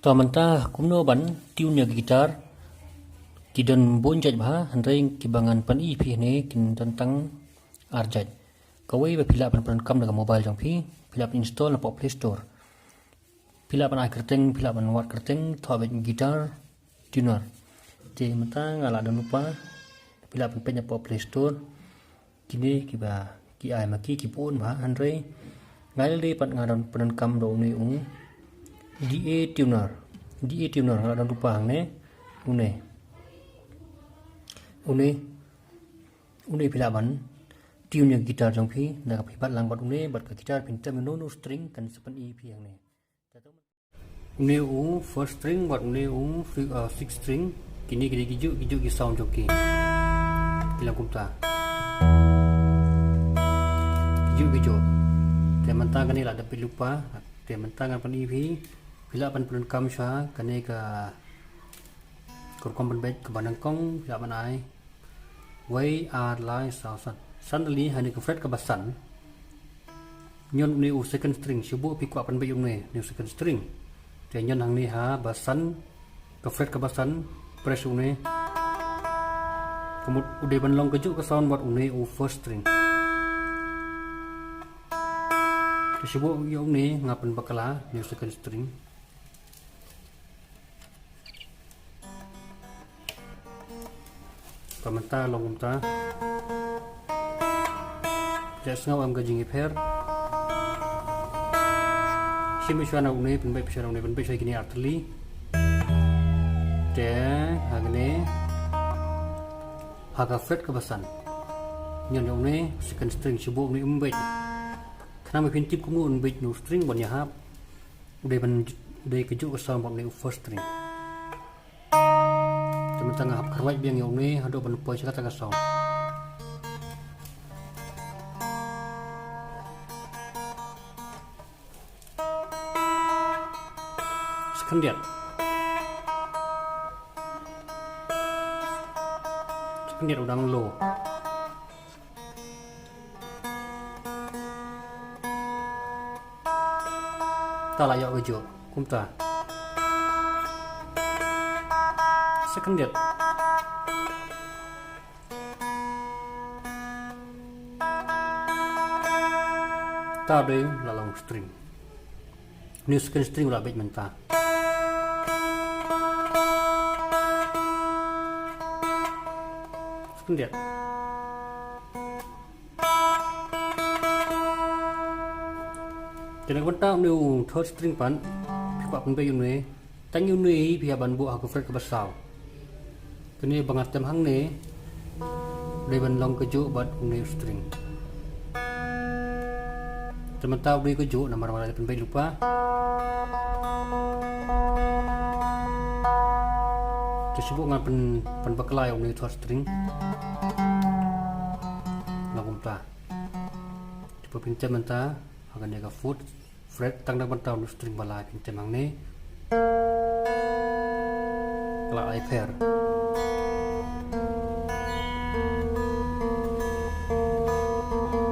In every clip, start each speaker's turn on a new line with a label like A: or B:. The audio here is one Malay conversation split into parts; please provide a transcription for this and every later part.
A: Mentah kumno ban tune gitar kidan bonjaj bah handai kibangan pan EP ne kin tentang arjaj. Kawai ba pila pan kam daga mobile jang pi, pila install na Play Store. Pila pan kerteng, pila pan wat kerteng, thobet gitar tuner. Te mentah ngala dan lupa pila pan penya Play Store. Kini kiba ki ai maki ki pun bah handai ngai le pan ngadan pan kam do ne DA tuner ngala dan lupa hang ne une pila ban tune yang gitar jong phi na phi bat lang bat bat ka gitar pin tem no string kan sepan EP yang ne first string bat sixth string kini giju ki sound jong ki pila kumta giju teman tangan ni lah dapat lupa teman tangan pan EP pila pan kam sha kane ka kurkom ban bet ke banangkong pila ban ai way are line sound suddenly hani ka fret ka basan nyon ni second string sibu pi kwa pan bet yung ni second string te nyon hang ni ha basan ka fret ka basan press yung ni kemud udah ban long kejuk ka sound buat first string sibu yung ni ngapan bakala ni second string pamenta long umta jas ngau am gajing iper simiswana une penbai pisana une penbai sai kini artli te hagne haga fret kebasan nyon une second string sibu ni umbai kenapa pintip kumu umbai no string ban yahap udah kejuk ke sound ban first string tengah hap kerwai biang yang ni ada ban poi kata ka sound sekendiat udang low ta layak kejuk kumta sekendiat ta deh lalang string ni second string ulah bet mentah sekendiat jadi mentah ni third string pan pikap pun bayun ni tang yun ni pihak ban bu aku fret ke basau kini bangat tem hang ni deban long kejuk bat ni string teman tahu beli kejuk nama ramai penbai lupa tersebut dengan pen bakelai ni third string langsung ta tipe pincam mentah akan jaga foot fret tang dak mentau string balai pincam hang ni kelak ai pair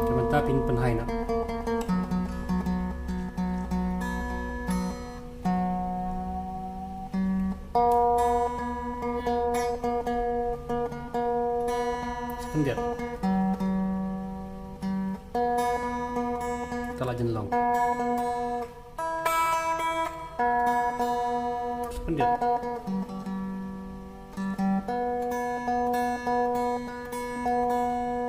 A: teman ta pin penhai nak sekendiat telah jenlong sekendiat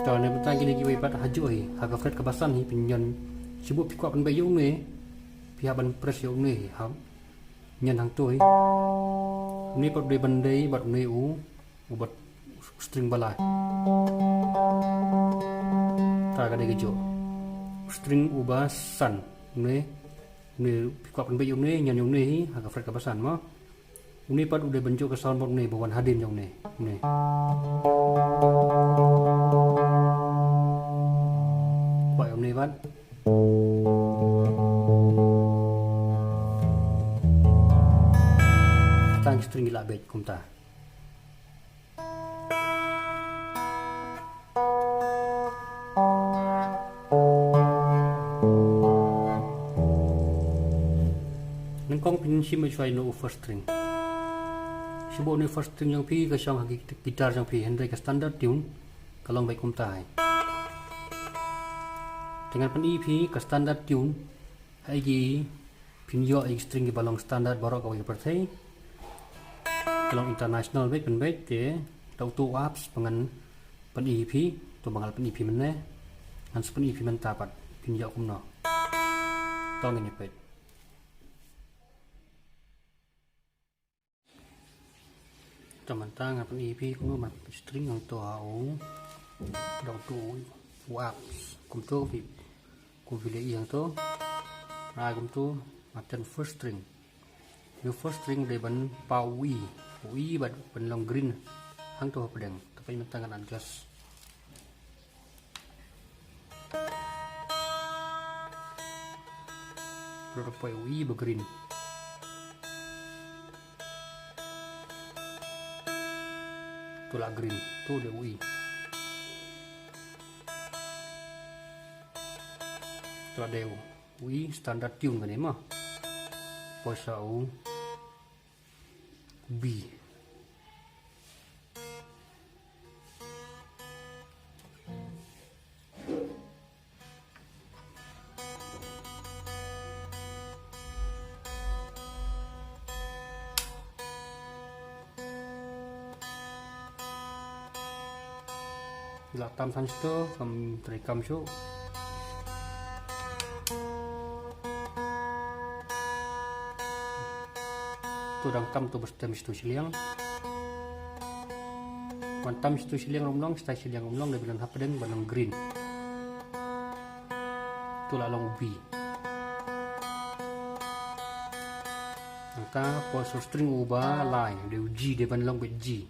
A: kalau ni betang gini giwai bat hajoi harga fret kebasan hi pinyon sibuk pikuk pan bayung ni pihak ban press yung ni ham nyen hang toi ni pat de bandai bat ni ubat string balai ta ka de gejo string ubasan ni pikuk pan bayung ni nyen yung ni harga fret kebasan mo ni pat udah benjuk ke sound ni bawan hadin yung ni Pak yung ni pat tang string gila bet kumta nengkong pin ชิมไม่ช่วยโน้ต first string ชิบโน้ต first string ยังพี่ก็ช่องกีตาร์ยังพี่เห็นได้กับ standard tune ก็ลองไปคุมตายdengan pen EP ke standard tune hai pinyo ai string ke balong standard borok kau pertai kalau international baik pen baik ke tau tu apps pengen pen EP tu bangal pen EP mana han pen EP men tapat pinyo kumno tong ini baik teman tang pen EP kumno man string yang tu au tau tu apps kum tu kum pilih yang tu nah kum tu macam first string you first string dari ban pau wi ban long green hang tu pedang tapi mentangan adjust lalu pau wi green tu lah green tu dia wi tu ada wi standard tune kan ni mah posau B là tam thanhsto cầm tre cầm số tu dang tam tu berstem stu siliang mantam stu siliang romlong sta siliang romlong de bilan hapden balong green tu la long B ta poso string ubah line de G de ban long be G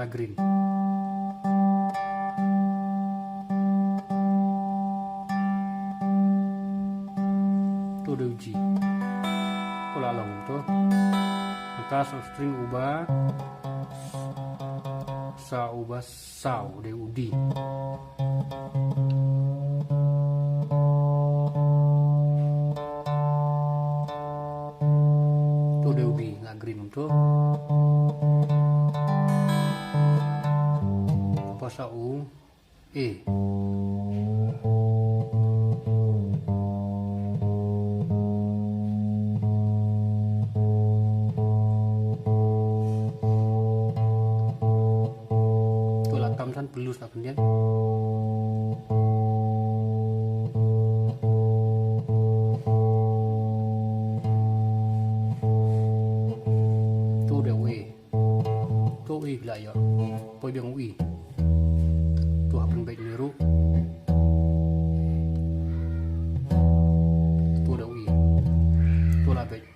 A: udah green tu udah uji tu lalong tu maka string ubah sau de udi tu udah udi nggak green tu pasal U E tu lah tamsan pelus lah pendian tu dia U E tu E lah ya poi biang U E tu apa baik niru tu dah ui tu lah baik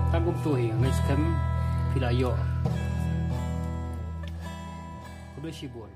A: tak gum tu hi ngai scam pila yo udah sibun